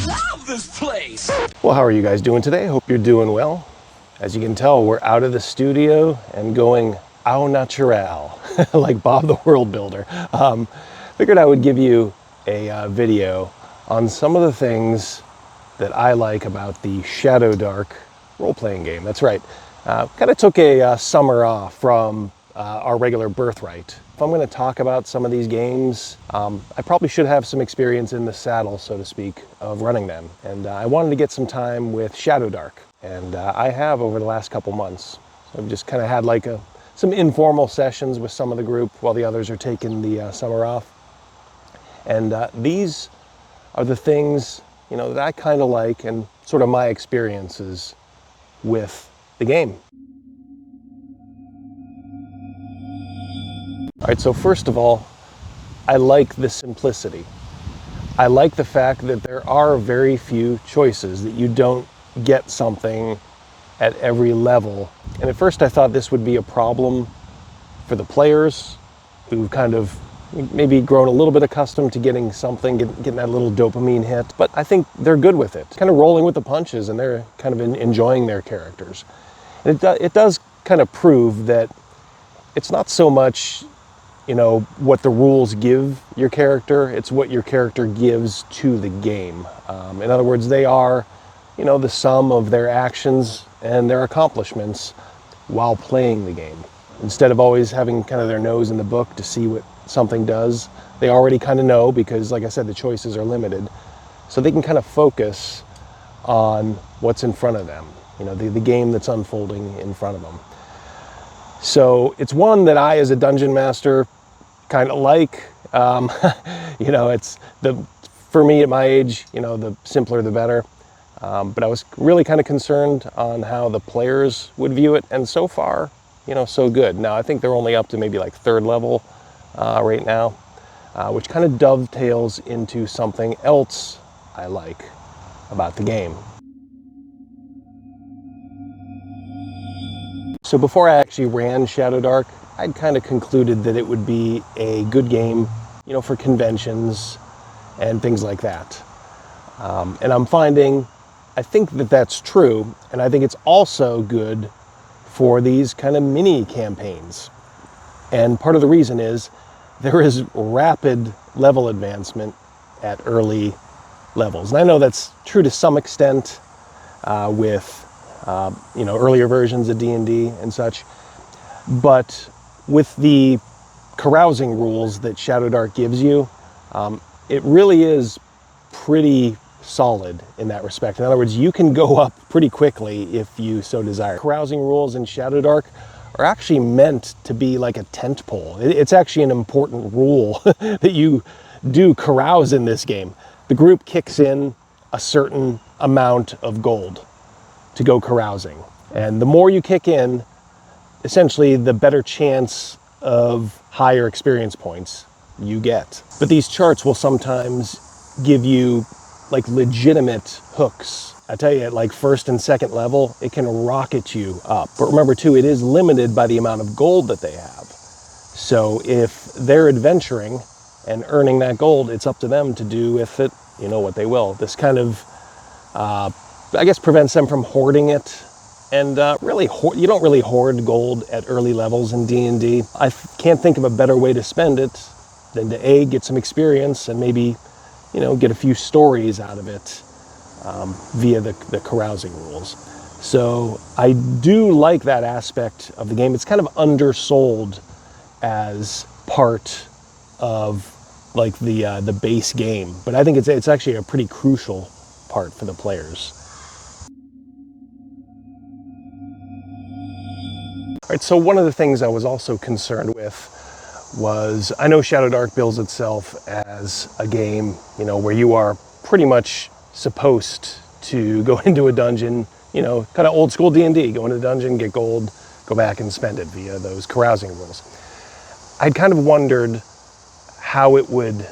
love this place! Well, how are you guys doing today? Hope you're doing well. As you can tell, we're out of the studio and going au naturel, like Bob the World Builder. Figured I would give you a video on some of the things that I like about the Shadowdark role-playing game. That's right. Kind of took a summer off from our regular Birthright. If I'm going to talk about some of these games, I probably should have some experience in the saddle, so to speak, of running them. And I wanted to get some time with Shadowdark, and I have over the last couple months. So I've just kind of had like some informal sessions with some of the group while the others are taking the summer off. And these are the things, you know, that I kind of like and sort of my experiences with the game. All right, so first of all, I like the simplicity. I like the fact that there are very few choices, that you don't get something at every level. And at first I thought this would be a problem for the players who've kind of maybe grown a little bit accustomed to getting something, getting that little dopamine hit. But I think they're good with it, kind of rolling with the punches, and they're kind of enjoying their characters. And it does kind of prove that it's not so much, you know, what the rules give your character, it's what your character gives to the game. In other words, they are, you know, the sum of their actions and their accomplishments while playing the game. Instead of always having kind of their nose in the book to see what something does, they already kind of know, because like I said, the choices are limited. So they can kind of focus on what's in front of them, you know, the game that's unfolding in front of them. So it's one that I, as a dungeon master, kind of like. You know, for me at my age, you know, the simpler the better. But I was really kind of concerned on how the players would view it, and so far, you know, so good. Now I think they're only up to maybe like 3rd level right now, which kind of dovetails into something else I like about the game. So before I actually ran Shadowdark, I'd kind of concluded that it would be a good game, you know, for conventions and things like that. And I'm finding, I think that that's true, and I think it's also good for these kind of mini campaigns. And part of the reason is there is rapid level advancement at early levels. And I know that's true to some extent with you know, earlier versions of D&D and such, but with the carousing rules that Shadowdark gives you, it really is pretty solid in that respect. In other words, you can go up pretty quickly if you so desire. Carousing rules in Shadowdark are actually meant to be like a tent pole. It's actually an important rule that you do carouse in this game. The group kicks in a certain amount of gold to go carousing. And the more you kick in, essentially the better chance of higher experience points you get. But these charts will sometimes give you like legitimate hooks. I tell you, at like 1st and 2nd level, it can rocket you up. But remember too, it is limited by the amount of gold that they have. So if they're adventuring and earning that gold, it's up to them to do with it, you know, what they will. This kind of, I guess, prevents them from hoarding it. And really, you don't really hoard gold at early levels in D&D. I can't think of a better way to spend it than to A, get some experience, and maybe, you know, get a few stories out of it via the carousing rules. So I do like that aspect of the game. It's kind of undersold as part of like the base game, but I think it's actually a pretty crucial part for the players. All right, so one of the things I was also concerned with was, I know Shadowdark bills itself as a game, you know, where you are pretty much supposed to go into a dungeon, you know, kind of old school D&D, go into the dungeon, get gold, go back and spend it via those carousing rules. I'd kind of wondered how it would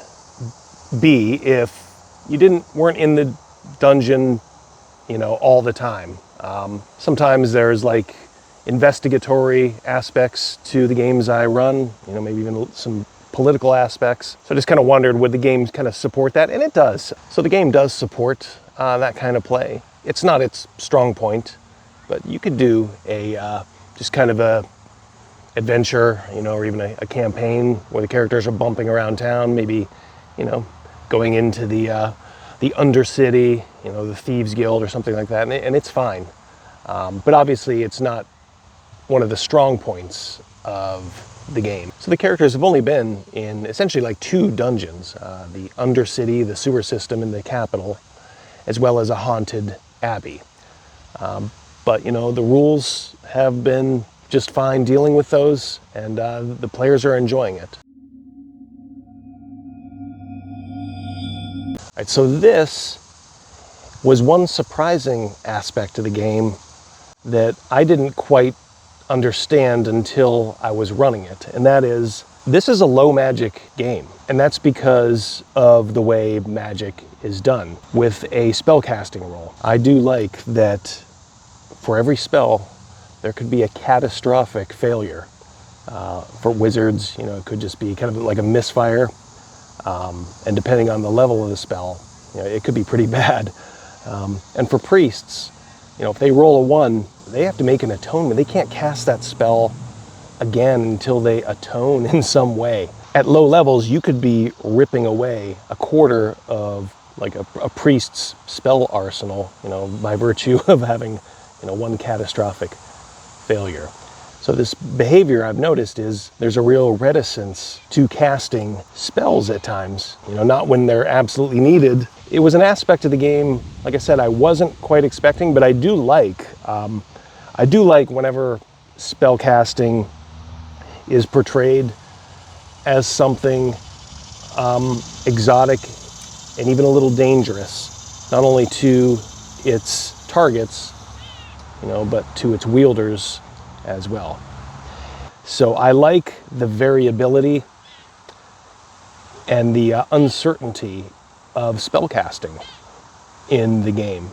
be if you weren't in the dungeon, you know, all the time. Sometimes there's like investigatory aspects to the games I run, you know, maybe even some political aspects. So I just kind of wondered, would the game kind of support that? And it does. So the game does support that kind of play. It's not its strong point, but you could do a just kind of a adventure, you know, or even a campaign where the characters are bumping around town, maybe, you know, going into the Undercity, you know, the Thieves Guild or something like that, and it's fine. But obviously it's not one of the strong points of the game. So the characters have only been in essentially like 2 dungeons, the Undercity, the sewer system in the capital, as well as a haunted abbey. But, you know, the rules have been just fine dealing with those, and the players are enjoying it. All right, so this was one surprising aspect of the game that I didn't quite understand until I was running it, and that is, this is a low magic game, and that's because of the way magic is done with a spellcasting roll. I do like that for every spell there could be a catastrophic failure. For wizards, you know, it could just be kind of like a misfire, and depending on the level of the spell, you know, it could be pretty bad. And for priests, you know, if they roll a 1, they have to make an atonement. They can't cast that spell again until they atone in some way. At low levels, you could be ripping away a quarter of like a priest's spell arsenal, you know, by virtue of having, you know, one catastrophic failure. So this behavior I've noticed is there's a real reticence to casting spells at times, you know, not when they're absolutely needed. It was an aspect of the game, like I said, I wasn't quite expecting, but I do like whenever spell casting is portrayed as something exotic and even a little dangerous, not only to its targets, you know, but to its wielders as well. So I like the variability and the uncertainty of spellcasting in the game.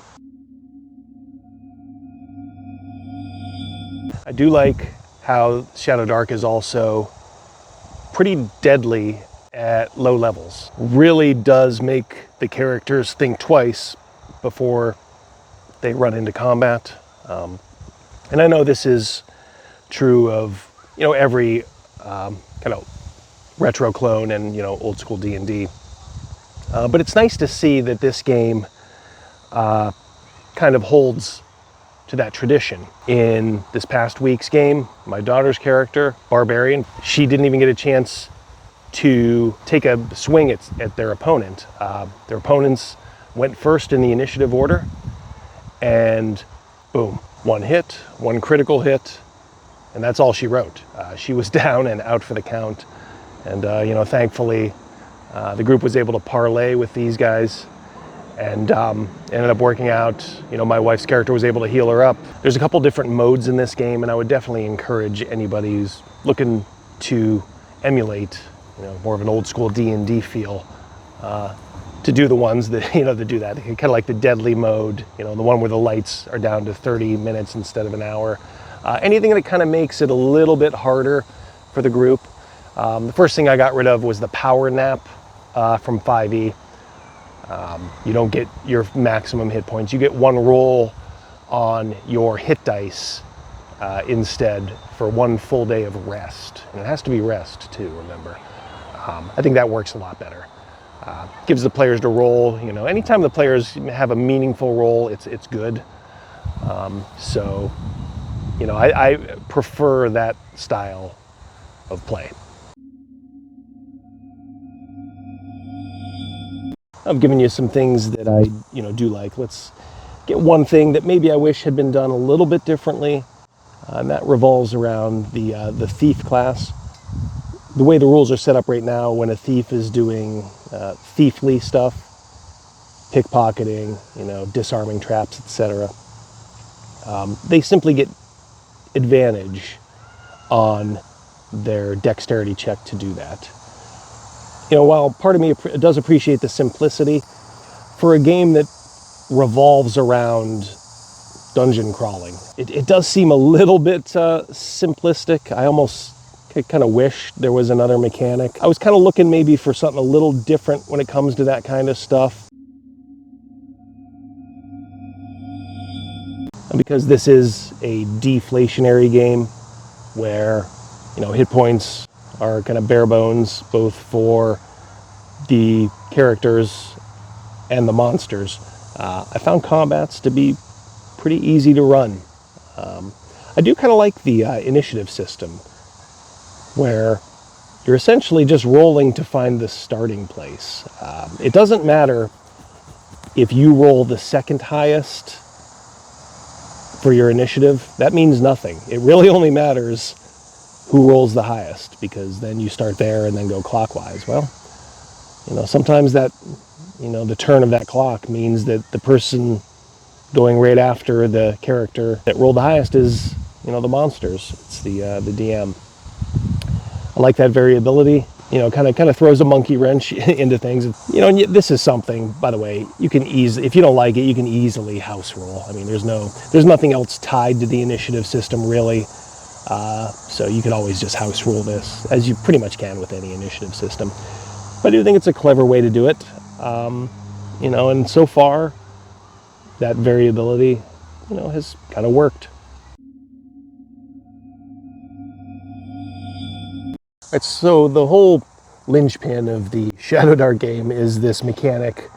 I do like how Shadowdark is also pretty deadly at low levels. Really does make the characters think twice before they run into combat. And I know this is true of, you know, every kind of retro clone and, you know, old school D&D. But it's nice to see that this game kind of holds to that tradition. In this past week's game, my daughter's character, Barbarian, she didn't even get a chance to take a swing at their opponent. Their opponents went first in the initiative order, and boom, 1 hit, 1 critical hit, and that's all she wrote. She was down and out for the count, and you know, thankfully the group was able to parlay with these guys, and ended up working out. You know, my wife's character was able to heal her up. There's a couple different modes in this game, and I would definitely encourage anybody who's looking to emulate, you know, more of an old school D&D feel, to do the ones that, you know, that do that. Kind of like the deadly mode, you know, the one where the lights are down to 30 minutes instead of an hour. Anything that kind of makes it a little bit harder for the group. The first thing I got rid of was the power nap from 5e. You don't get your maximum hit points. You get 1 roll on your hit dice instead for 1 full day of rest. And it has to be rest too, remember. I think that works a lot better. Gives the players to roll, you know, anytime the players have a meaningful roll, it's good. So, you know, I prefer that style of play. I've given you some things that I, you know, do like. Let's get one thing that maybe I wish had been done a little bit differently, and that revolves around the thief class. The way the rules are set up right now, when a thief is doing thiefly stuff, pickpocketing, you know, disarming traps, etc., they simply get advantage on their dexterity check to do that. You know, while part of me does appreciate the simplicity, for a game that revolves around dungeon crawling, it does seem a little bit simplistic. I almost I kind of wish there was another mechanic. I was kind of looking maybe for something a little different when it comes to that kind of stuff. Because this is a deflationary game where, hit points are kind of bare bones, both for the characters and the monsters. I found combats to be pretty easy to run. I do kind of like the initiative system, where you're essentially just rolling to find the starting place. It doesn't matter if you roll the second highest for your initiative. That means nothing. It really only matters who rolls the highest, because then you start there and then go clockwise. Well, sometimes that, the turn of that clock means that the person going right after the character that rolled the highest is, the monsters. It's the DM. I like that variability. Kind of throws a monkey wrench into things. And this is something, by the way, you can easily, if you don't like it, you can easily house roll. I mean, there's nothing else tied to the initiative system really. So you can always just house roll this, as you pretty much can with any initiative system. But I do think it's a clever way to do it. And so far, that variability, has kind of worked. So the whole linchpin of the Shadowdark game is this mechanic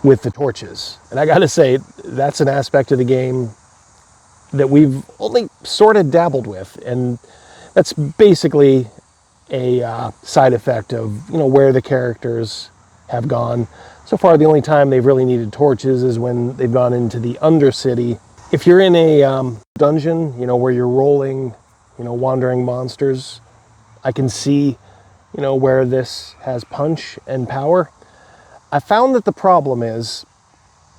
with the torches. And I gotta say, that's an aspect of the game that we've only sort of dabbled with. And that's basically a side effect of, where the characters have gone. So far, the only time they've really needed torches is when they've gone into the Undercity. If you're in a dungeon, where you're rolling, wandering monsters, I can see, where this has punch and power. I found that the problem is,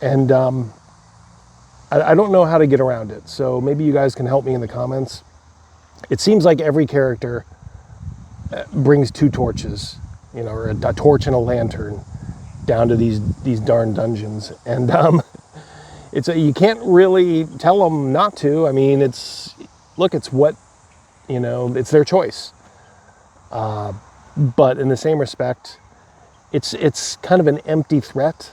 and I don't know how to get around it, so maybe you guys can help me in the comments. It seems like every character brings two torches, or a torch and a lantern down to these darn dungeons. And you can't really tell them not to. I mean, it's what, it's their choice. But in the same respect, it's kind of an empty threat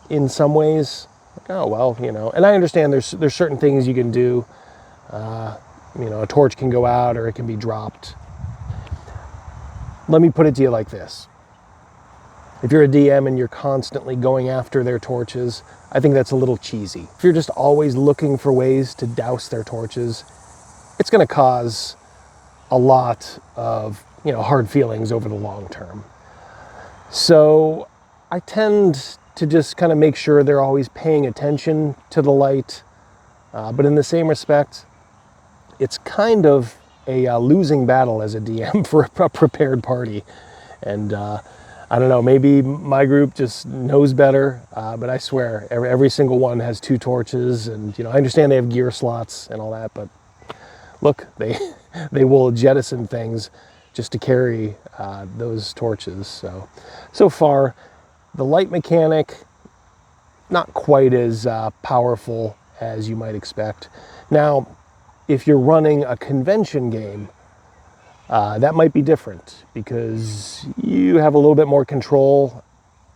in some ways. Like, oh, well, and I understand there's certain things you can do. A torch can go out or it can be dropped. Let me put it to you like this. If you're a DM and you're constantly going after their torches, I think that's a little cheesy. If you're just always looking for ways to douse their torches, it's going to cause a lot of, hard feelings over the long term. So I tend to just kind of make sure they're always paying attention to the light. But in the same respect, it's kind of a losing battle as a DM for a prepared party. And I don't know, maybe my group just knows better, but I swear every single one has two torches. And I understand they have gear slots and all that, but look, they will jettison things just to carry those torches. So far, the light mechanic, not quite as powerful as you might expect. Now, if you're running a convention game, that might be different, because you have a little bit more control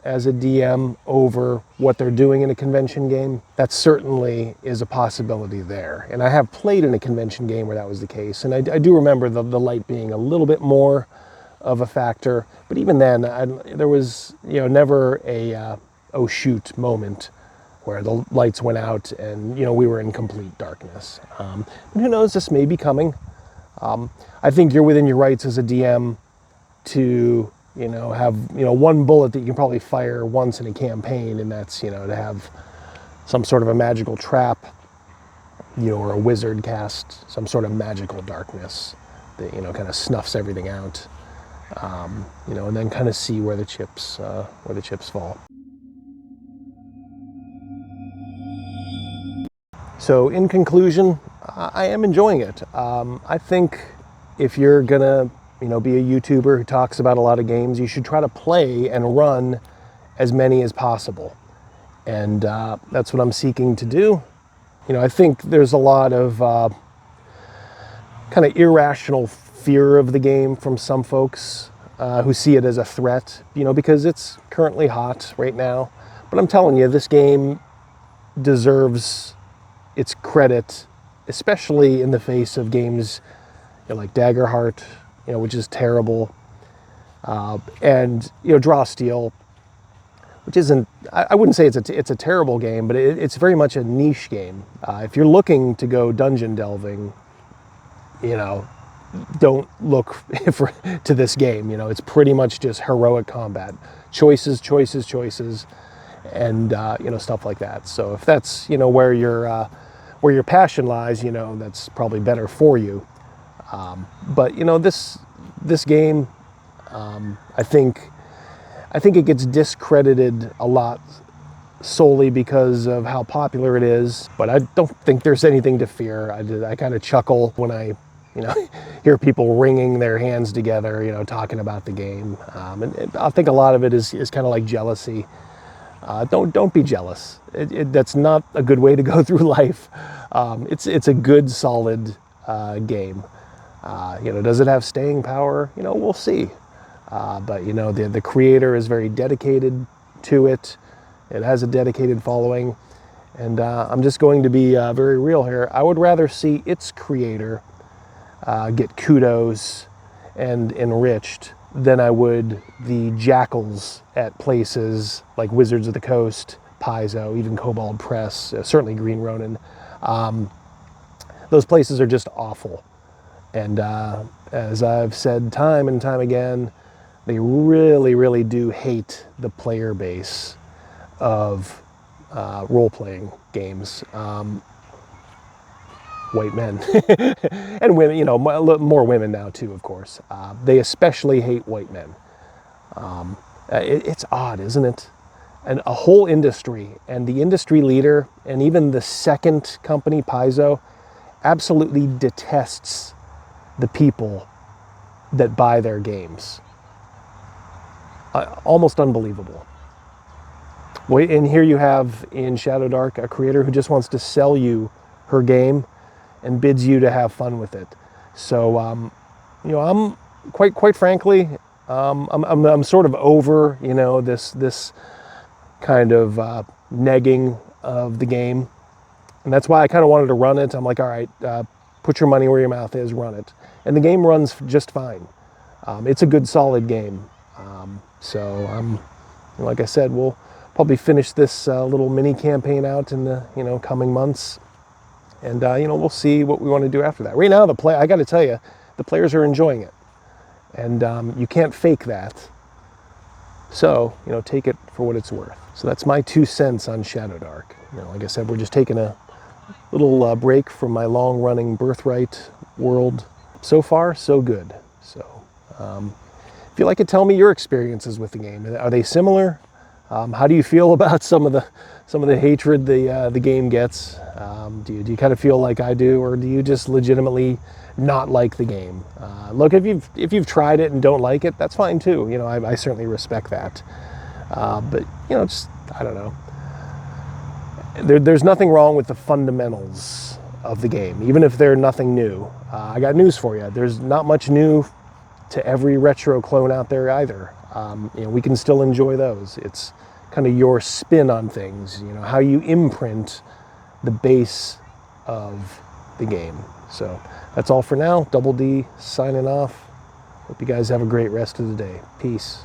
as a DM over what they're doing in a convention game. That certainly is a possibility there. And I have played in a convention game where that was the case. And I do remember the light being a little bit more of a factor. But even then, there was never a oh shoot moment where the lights went out and we were in complete darkness. And who knows, this may be coming. I think you're within your rights as a DM to have one bullet that you can probably fire once in a campaign, and that's to have some sort of a magical trap, or a wizard cast some sort of magical darkness that kind of snuffs everything out, and then kind of see where the chips fall. So in conclusion, I am enjoying it. I think if you're gonna be a YouTuber who talks about a lot of games, you should try to play and run as many as possible. And that's what I'm seeking to do. I think there's a lot of kind of irrational fear of the game from some folks who see it as a threat, because it's currently hot right now. But I'm telling you, this game deserves its credit, especially in the face of games like Daggerheart, which is terrible, and Draw Steel, which isn't. I wouldn't say it's a terrible game, but it's very much a niche game. If you're looking to go dungeon delving, don't look to this game. It's pretty much just heroic combat, choices, and stuff like that. So if that's where your passion lies, that's probably better for you. But this game, I think it gets discredited a lot solely because of how popular it is. But I don't think there's anything to fear. I kind of chuckle when I hear people wringing their hands together, talking about the game. And I think a lot of it is kind of like jealousy. Don't be jealous. That's not a good way to go through life. It's a good, solid game. Does it have staying power? We'll see. But the creator is very dedicated to it. It has a dedicated following, and I'm just going to be very real here. I would rather see its creator get kudos and enriched than I would the jackals at places like Wizards of the Coast, Paizo, even Kobold Press, certainly Green Ronin. Those places are just awful. And as I've said time and time again, they really, really do hate the player base of role-playing games. White men and women, more women now too, of course. They especially hate white men. It's odd, isn't it? And a whole industry, and the industry leader, and even the second company, Paizo, absolutely detests the people that buy their games. Almost unbelievable. And here you have in Shadowdark a creator who just wants to sell you her game and bids you to have fun with it. So, I'm quite frankly, I'm sort of over, this kind of negging of the game, and that's why I kind of wanted to run it. I'm like, all right, put your money where your mouth is, run it, and the game runs just fine. It's a good, solid game. So, like I said, we'll probably finish this little mini campaign out in the coming months. And, we'll see what we want to do after that. Right now, I got to tell you, the players are enjoying it. And you can't fake that. So, take it for what it's worth. So that's my 2 cents on Shadowdark. Like I said, we're just taking a little break from my long-running Birthright world. So far, so good. So, if you'd like to tell me your experiences with the game, are they similar? How do you feel about some of the hatred the game gets? Do you kind of feel like I do, or do you just legitimately not like the game? Look, if you've tried it and don't like it, that's fine too. I certainly respect that. But just I don't know. There's nothing wrong with the fundamentals of the game, even if they're nothing new. I got news for you. There's not much new to every retro clone out there either. We can still enjoy those. It's kind of your spin on things, how you imprint the base of the game. So that's all for now. Double D signing off. Hope you guys have a great rest of the day. Peace.